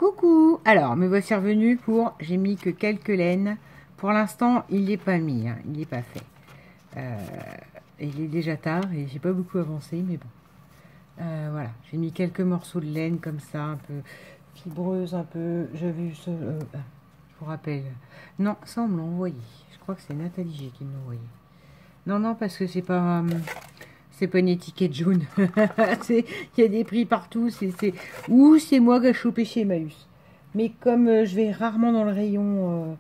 Coucou. Alors, me voici revenu pour... J'ai mis que quelques laines. Pour l'instant, il n'est pas mis, hein, il n'est pas fait. Il est déjà tard et j'ai pas beaucoup avancé, mais bon. Voilà, j'ai mis quelques morceaux de laine comme ça, un peu fibreuse, un peu... J'avais eu ça... je vous rappelle. Non, ça on me l'a envoyé. Je crois que c'est Nathalie G qui me l'a envoyé. Non, non, parce que c'est pas... c'est pas une étiquette jaune. Il y a des prix partout. Ou c'est moi qui ai chopé chez Emmaüs. Mais comme je vais rarement dans le rayon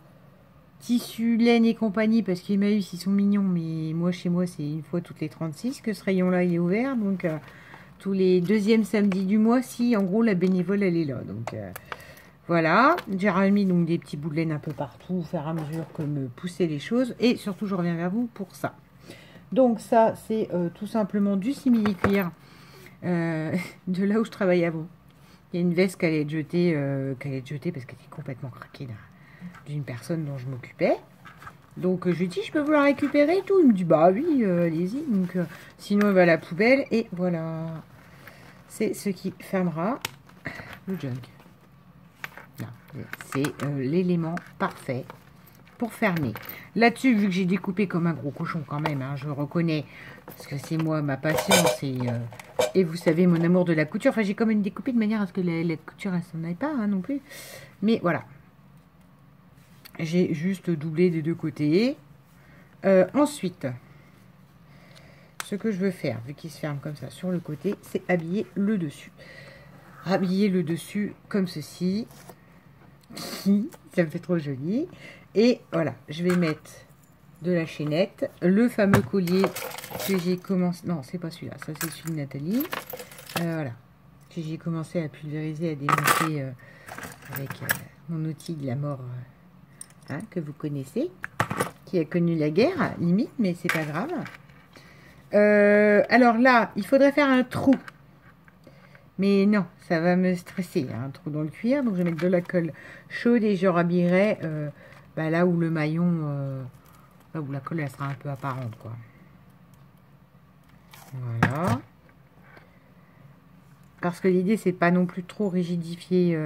tissu, laine et compagnie, parce qu'Emmaüs, ils sont mignons, mais moi, chez moi, c'est une fois toutes les 36 que ce rayon-là, il est ouvert. Donc, tous les deuxièmes samedis du mois, si, en gros, la bénévole, elle est là. Donc, voilà. J'ai remis donc, des petits bouts de laine un peu partout, au fur et à mesure que me poussaient les choses. Et surtout, je reviens vers vous pour ça. Donc ça, c'est tout simplement du simili-cuir de là où je travaillais avant. Il y a une veste qui allait être jetée parce qu'elle était complètement craquée d'une personne dont je m'occupais. Donc je lui dis, je peux vous la récupérer et tout. Il me dit, bah oui, allez-y. Donc sinon, elle va à la poubelle. Et voilà. C'est ce qui fermera le junk. C'est l'élément parfait pour fermer. Là-dessus, vu que j'ai découpé comme un gros cochon quand même, hein, je reconnais, parce que c'est moi, ma patience, et vous savez, mon amour de la couture. Enfin, j'ai quand même découpé de manière à ce que la couture, elle s'en aille pas, hein, non plus. Mais voilà. J'ai juste doublé des deux côtés. Ensuite, ce que je veux faire, vu qu'il se ferme comme ça sur le côté, c'est habiller le dessus. Habiller le dessus comme ceci. Ça me fait trop joli. Et voilà, je vais mettre de la chaînette, le fameux collier que j'ai commencé... Non, c'est pas celui-là, ça c'est celui de Nathalie. Voilà, que j'ai commencé à pulvériser, à démonter avec mon outil de la mort, hein, que vous connaissez, qui a connu la guerre, limite, mais c'est pas grave. Alors là, il faudrait faire un trou. Mais non, ça va me stresser, hein, un trou dans le cuir. Donc je vais mettre de la colle chaude et je rhabillerai là où le maillon, là où la colle elle sera un peu apparente, quoi. Voilà. Parce que l'idée, c'est pas non plus trop rigidifier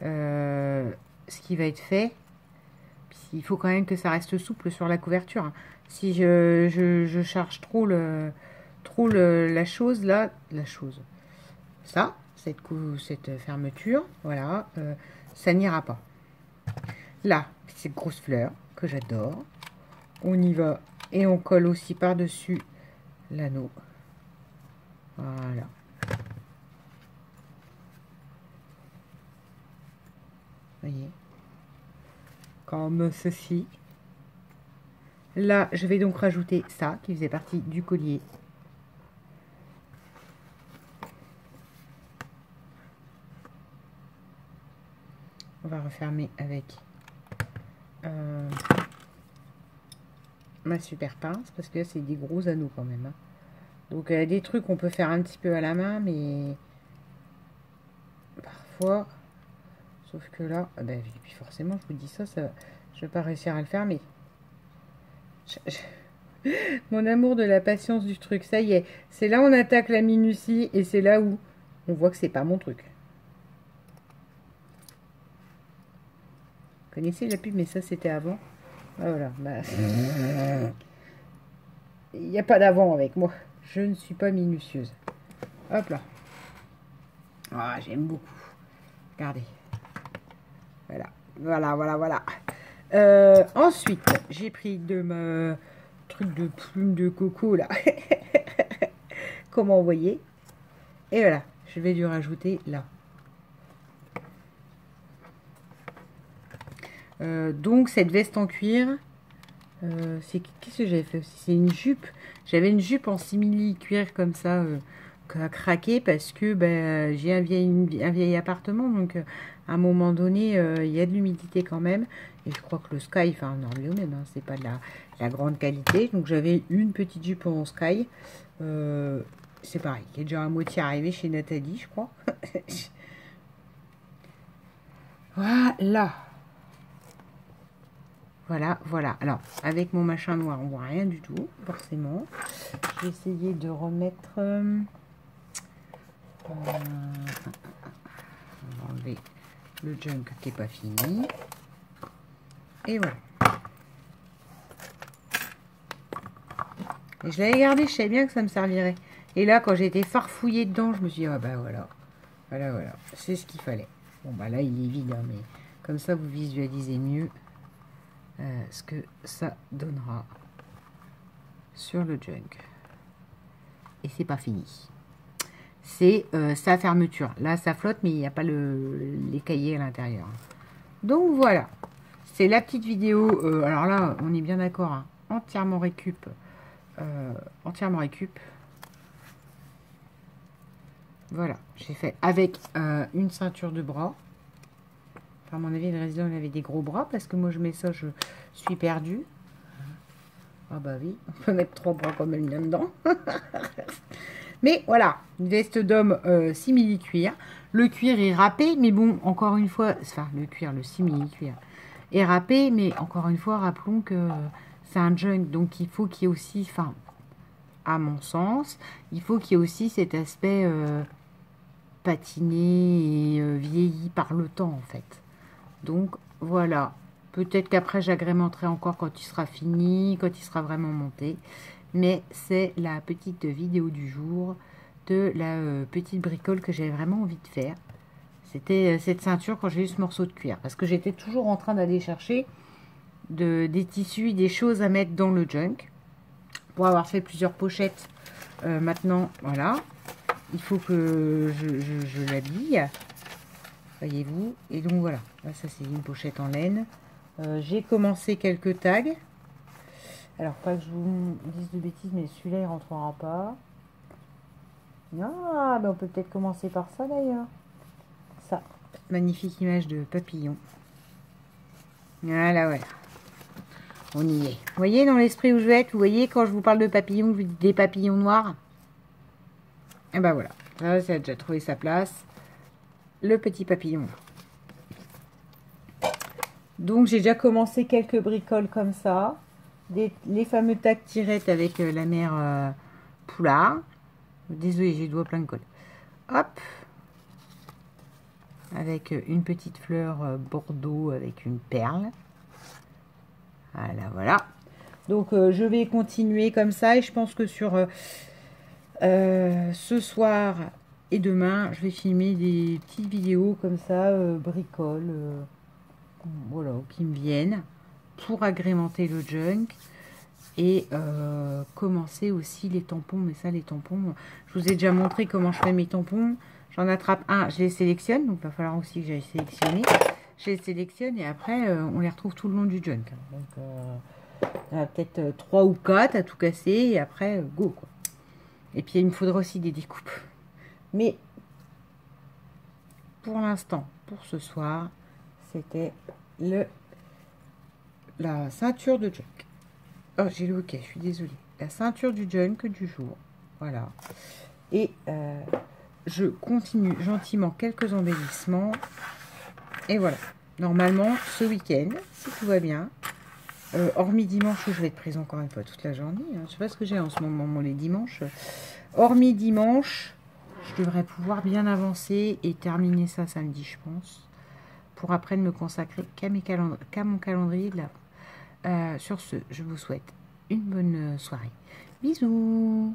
ce qui va être fait. Puis, il faut quand même que ça reste souple sur la couverture, hein. Si je charge trop la chose, là, ça, cette fermeture, voilà, ça n'ira pas. Là, cette grosse fleur que j'adore. On y va et on colle aussi par-dessus l'anneau. Voilà. Voyez. Comme ceci. Là, je vais donc rajouter ça qui faisait partie du collier. On va refermer avec ma super pince, parce que là c'est des gros anneaux quand même, hein. Donc des trucs on peut faire un petit peu à la main, mais parfois, sauf que là, et puis forcément je vous dis ça, je vais pas réussir à le faire, mais mon amour de la patience du truc, ça y est, c'est là où on attaque la minutie, et c'est là où on voit que c'est pas mon truc. Vous connaissez la pub, mais ça c'était avant. Voilà, il n'y a pas d'avant avec moi. Je ne suis pas minutieuse. Hop là. Ah, j'aime beaucoup. Regardez. Voilà. Voilà. Ensuite, j'ai pris de ma truc de plume de coco là. Comment vous voyez. Et voilà. Je vais lui rajouter là. Donc cette veste en cuir, qu'est-ce que j'avais fait aussi? C'est une jupe. J'avais une jupe en simili cuir comme ça, qui a craqué parce que j'ai un vieil appartement, donc à un moment donné il y a de l'humidité quand même, et je crois que le sky, enfin non lui même, hein, c'est pas de la grande qualité, donc j'avais une petite jupe en sky, c'est pareil, qui est déjà à moitié arrivée chez Nathalie, je crois. Voilà. Alors, avec mon machin noir, on voit rien du tout, forcément. Je vais essayer de remettre... on va enlever le junk qui n'est pas fini. Et voilà. Et je l'avais gardé, je savais bien que ça me servirait. Et là, quand j'ai été farfouillée dedans, je me suis dit, ah bah voilà. Voilà. C'est ce qu'il fallait. Bon, bah là, il est vide, hein, mais comme ça, vous visualisez mieux ce que ça donnera sur le junk. Et c'est pas fini. C'est sa fermeture. Là, ça flotte, mais il n'y a pas les cahiers à l'intérieur. Donc, voilà. C'est la petite vidéo. Alors là, on est bien d'accord. Hein, entièrement récup. Voilà. J'ai fait avec une ceinture de bras. Enfin, à mon avis, le résident, il avait des gros bras. Parce que moi, je mets ça, je suis perdue. Ah bah oui, on peut mettre 3 bras comme elle vient dedans. Mais voilà, une veste d'homme simili-cuir. Le cuir est râpé, mais bon, encore une fois, enfin le cuir, le simili-cuir est râpé, mais encore une fois, rappelons que c'est un junk, donc il faut qu'il y ait aussi, enfin, à mon sens, il faut qu'il y ait aussi cet aspect patiné et vieilli par le temps, en fait. Donc, voilà. Peut-être qu'après, j'agrémenterai encore quand il sera fini, quand il sera vraiment monté. Mais c'est la petite vidéo du jour de la petite bricole que j'avais vraiment envie de faire. C'était cette ceinture quand j'ai eu ce morceau de cuir. Parce que j'étais toujours en train d'aller chercher des tissus, des choses à mettre dans le junk. Pour avoir fait plusieurs pochettes, maintenant, voilà. Il faut que je l'habille. Voyez-vous. Et donc voilà. Là, ça c'est une pochette en laine. J'ai commencé quelques tags. Alors, pas que je vous dise de bêtises, mais celui-là, il rentrera pas. Ah, ben on peut peut-être commencer par ça, d'ailleurs. Ça, magnifique image de papillon. Voilà. On y est. Vous voyez, dans l'esprit où je vais être, vous voyez, quand je vous parle de papillons, je vous dis des papillons noirs. Et ben voilà. Ça a déjà trouvé sa place. Le petit papillon. Donc, j'ai déjà commencé quelques bricoles comme ça. Les fameux tags tirettes avec la mère Poulard. Désolée, j'ai les doigts plein de colle. Hop. Avec une petite fleur bordeaux avec une perle. Voilà. Donc, je vais continuer comme ça. Et je pense que sur ce soir et demain, je vais filmer des petites vidéos comme ça, bricoles. Voilà, qui me viennent pour agrémenter le junk et commencer aussi les tampons. Mais ça, les tampons, je vous ai déjà montré comment je fais mes tampons. J'en attrape un, je les sélectionne, donc il va falloir aussi que j'aille sélectionner. Je les sélectionne et après on les retrouve tout le long du junk. Donc peut-être 3 ou 4 à tout casser et après go quoi. Et puis il me faudra aussi des découpes. Mais pour l'instant, pour ce soir, c'était la ceinture de junk. Oh, j'ai le hockey, je suis désolée. La ceinture du junk du jour. Voilà. Et je continue gentiment quelques embellissements. Et voilà. Normalement, ce week-end, si tout va bien, hormis dimanche où je vais être prise encore une fois toute la journée. Hein, je sais pas ce que j'ai en ce moment les dimanches. Hormis dimanche, je devrais pouvoir bien avancer et terminer ça samedi, je pense. Pour après ne me consacrer qu'à mon calendrier de l'avant. Sur ce, je vous souhaite une bonne soirée. Bisous!